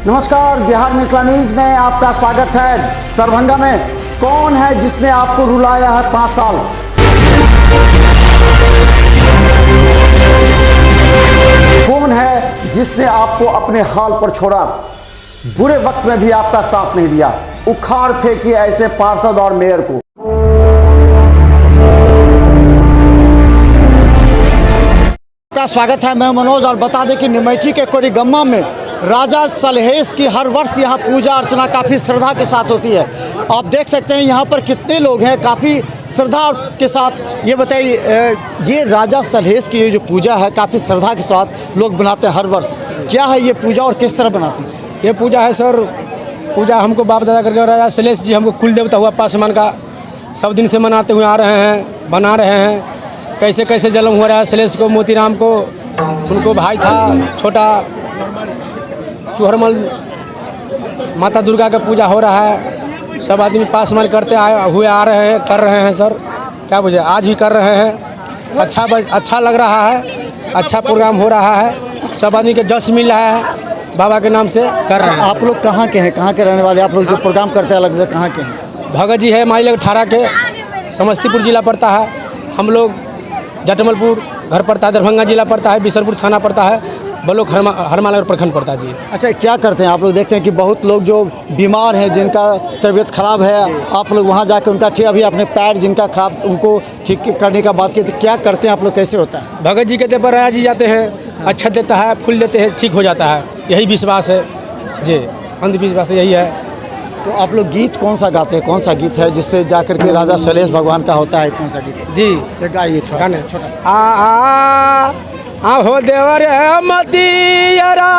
नमस्कार, बिहार मिथिला न्यूज में आपका स्वागत है। दरभंगा में कौन है जिसने आपको रुलाया है 5 साल? कौन है जिसने आपको अपने हाल पर छोड़ा? बुरे वक्त में भी आपका साथ नहीं दिया। उखाड़ फेंकिए ऐसे पार्षद और मेयर को। का स्वागत है, मैं मनोज। और बता दें कि निमैठी के कोरीगम्मा में राजा सलहेश की हर वर्ष यहाँ पूजा अर्चना काफ़ी श्रद्धा के साथ होती है। आप देख सकते हैं यहाँ पर कितने लोग हैं, काफ़ी श्रद्धा के साथ। ये बताइए, ये राजा सलहेश की ये जो पूजा है काफ़ी श्रद्धा के साथ लोग बनाते हैं हर वर्ष। क्या है ये पूजा और किस तरह बनाते हैं? ये पूजा है सर, पूजा हमको बाप दादा करके राजा सलहेश जी हमको कुल देवता हुआ पासमान का सब दिन से मनाते हुए आ रहे हैं, बना रहे हैं। कैसे कैसे जन्म हुआ रहा है सलहेश को, मोतीराम को, उनको भाई था छोटा चूहरमल, माता दुर्गा का पूजा हो रहा है। सब आदमी पासमान करते हुए आ रहे हैं, कर रहे हैं सर। क्या बुझे, आज ही कर रहे हैं। अच्छा लग रहा है, अच्छा प्रोग्राम हो रहा है। सब आदमी के जश मिल रहा है, बाबा के नाम से कर रहे हैं। आप लोग कहाँ के हैं, कहाँ के रहने वाले? आप लोग जो प्रोग्राम करते हैं अलग से कहाँ के हैं? भगत जी है माइल 18 के, समस्तीपुर जिला पड़ता है। हम लोग जटमलपुर घर पड़ता है, दरभंगा जिला पड़ता है, बिशनपुर थाना पड़ता है, बलोक हरमाल प्रखंड पड़ता है जी। अच्छा, क्या करते हैं आप लोग? देखते हैं कि बहुत लोग जो बीमार हैं, जिनका तबीयत खराब है, आप लोग वहाँ जाकर उनका ठीक, अभी अपने पैर जिनका खराब, उनको ठीक करने का बात की, तो क्या करते हैं आप लोग, कैसे होता है? भगत जी कहते पर राजा जी जाते हैं, अच्छा देता है, फूल देते हैं, ठीक हो जाता है। यही विश्वास है जी, अंधविश्वास यही है। तो आप लोग गीत कौन सा गाते हैं? कौन सा गीत है जिससे जाकर के राजा सलहेश भगवान का होता है? कौन सा गीत जी? ये गाइए छोटा। आ हो देवर मतियरा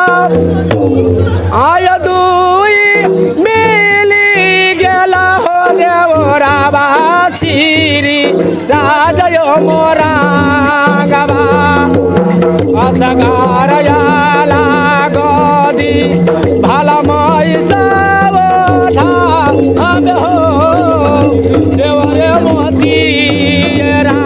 आय दुई मिली गेला हो देवरा बासीरी राजयो मोरा गवा असगार याला गोदी भाला माई सावधा अब हो देवर मतियरा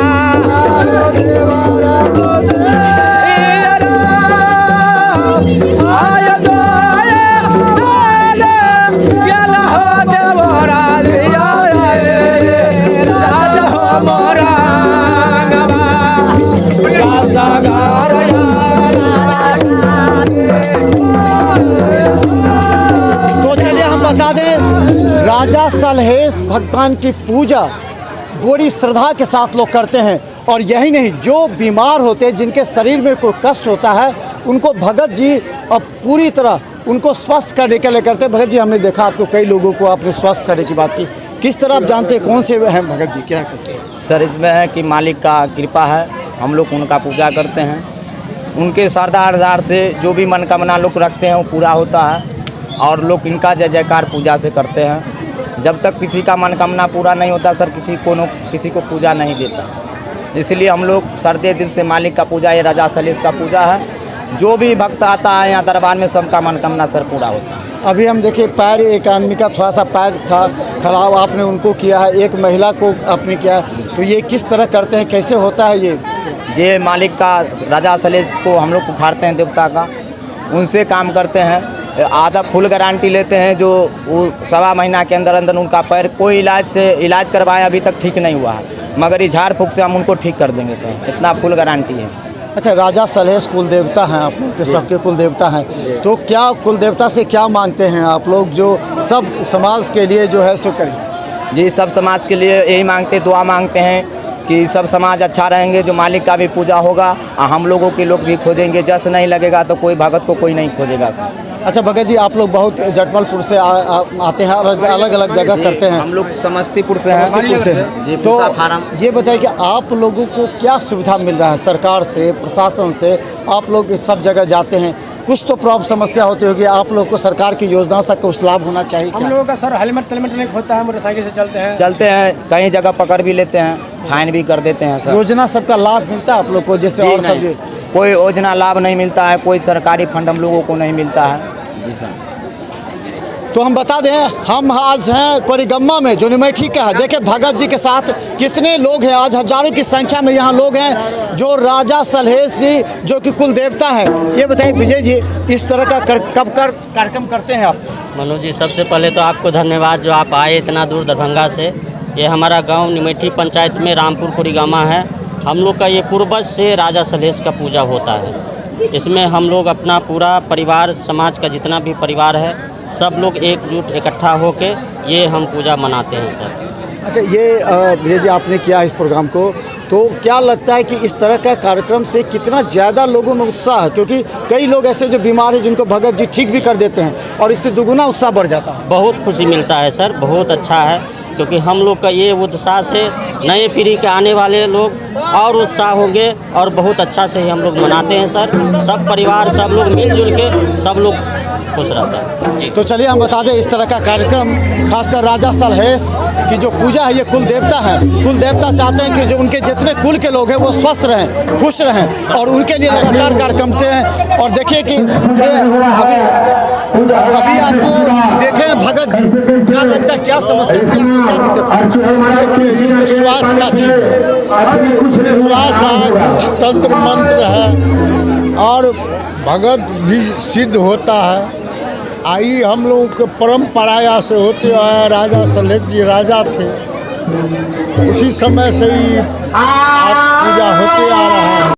राजा सलहेश भगवान की पूजा बड़ी श्रद्धा के साथ लोग करते हैं। और यही नहीं, जो बीमार होते हैं, जिनके शरीर में कोई कष्ट होता है, उनको भगत जी अब पूरी तरह उनको स्वस्थ करने के लिए करते हैं। भगत जी, हमने देखा आपको, कई लोगों को आपने स्वस्थ करने की बात की। किस तरह आप जानते हैं कौन से हैं भगत जी, क्या करते हैं? सर, इसमें है कि मालिक का कृपा है, हम लोग उनका पूजा करते हैं। उनके श्रद्धा से जो भी मनोकामना लोग रखते हैं वो पूरा होता है। और लोग इनका जय जयकार पूजा से करते हैं। जब तक किसी का मनोकामना पूरा नहीं होता सर, किसी को पूजा नहीं देता। इसलिए हम लोग श्रद्धे दिल से मालिक का पूजा, ये राजा सलहेश का पूजा है। जो भी भक्त आता है यहाँ दरबार में, सबका मनोकामना सर पूरा होता है। अभी हम देखिए, पैर एक आदमी का थोड़ा सा पैर था खराब, आपने उनको किया है, एक महिला को आपने किया है। तो ये किस तरह करते हैं, कैसे होता है ये मालिक का राजा सलहेश को हम लोग उखाड़ते हैं, देवता का, उनसे काम करते हैं। आधा फुल गारंटी लेते हैं, जो वो 1.25 महीना के अंदर अंदर उनका पैर कोई इलाज करवाए अभी तक ठीक नहीं हुआ है, मगर ये झाड़ फूँक से हम उनको ठीक कर देंगे सर, इतना फुल गारंटी है। अच्छा, राजा सलहेश कुल देवता हैं आप लोग के, सबके कुल देवता हैं। तो क्या कुल देवता से क्या मांगते हैं आप लोग, जो सब समाज के लिए जो है सो करें? जी, सब समाज के लिए यही मांगते, दुआ मांगते हैं कि सब समाज अच्छा रहेंगे, जो मालिक का भी पूजा होगा और हम लोगों के लोग भी खोजेंगे। जस नहीं लगेगा तो कोई भगत को कोई नहीं खोजेगा सर। अच्छा भगत जी, आप लोग बहुत जटमलपुर से आते हैं और अलग अलग जगह करते हैं। हम लोग समस्तीपुर से हैं जी। तो ये बताइए कि आप लोगों को क्या सुविधा मिल रहा है सरकार से, प्रशासन से? आप लोग सब जगह जाते हैं, कुछ तो प्रॉब्लम समस्या होती होगी, आप लोग को सरकार की योजना से कुछ लाभ होना चाहिए। हम लोगों का सर हेलमेट नहीं होता है, मोटरसाइकिल से चलते हैं, कहीं जगह पकड़ भी लेते हैं, फाइन भी कर देते हैं सर। योजना सबका लाभ मिलता है आप लोग को? जैसे और सब कोई योजना लाभ नहीं मिलता है, कोई सरकारी फंड हम लोगों को नहीं मिलता है जी सर। तो हम बता दें, हम आज हैं कोरिगम्मा में जो निमेठी का है। देखिए भगत जी के साथ कितने लोग हैं, आज हजारों की संख्या में यहाँ लोग हैं जो राजा सलहेश जी जो कि कुल देवता हैं। ये बताइए विजय जी, इस तरह का कार्यक्रम करते हैं आप? मनोज जी, सबसे पहले तो आपको धन्यवाद जो आप आए इतना दूर दरभंगा से। ये हमारा गांव निमेठी पंचायत में रामपुर कोरिगम्मा है। हम लोग का ये पूर्वज से राजा सलहेश का पूजा होता है। इसमें हम लोग अपना पूरा परिवार, समाज का जितना भी परिवार है, सब लोग एकजुट इकट्ठा होके ये हम पूजा मनाते हैं सर। अच्छा, ये जी आपने किया इस प्रोग्राम को, तो क्या लगता है कि इस तरह का कार्यक्रम से कितना ज़्यादा लोगों में उत्साह है? क्योंकि कई लोग ऐसे जो बीमार हैं जिनको भगत जी ठीक भी कर देते हैं और इससे दुगुना उत्साह बढ़ जाता है। बहुत खुशी मिलता है सर, बहुत अच्छा है, क्योंकि हम लोग का ये उत्साह से नए पीढ़ी के आने वाले लोग और उत्साह होंगे और बहुत अच्छा से ही हम लोग मनाते हैं सर। सब परिवार, सब लोग मिलजुल के सब लोग खुश रहता है जी। तो चलिए हम बता दें, इस तरह का कार्यक्रम खासकर राजा सलहेश की जो पूजा है, ये कुल देवता है। कुल देवता चाहते हैं कि जो उनके जितने कुल के लोग हैं वो स्वस्थ रहें, खुश रहें, और उनके लिए लगातार कार्यक्रम करते हैं। और देखिए कि अभी आपको देखे हैं भगत जी, क्या लगता है, क्या समस्या थी, क्या दिक्कत थी? देखिए, ये विश्वास का चीज़ है, विश्वास है, कुछ तंत्र मंत्र है और भगत भी सिद्ध होता है। आई हम लोगों के परंपराया से होते आया, राजा सलहेश जी राजा थे, उसी समय से ही पूजा होते आ रहा है।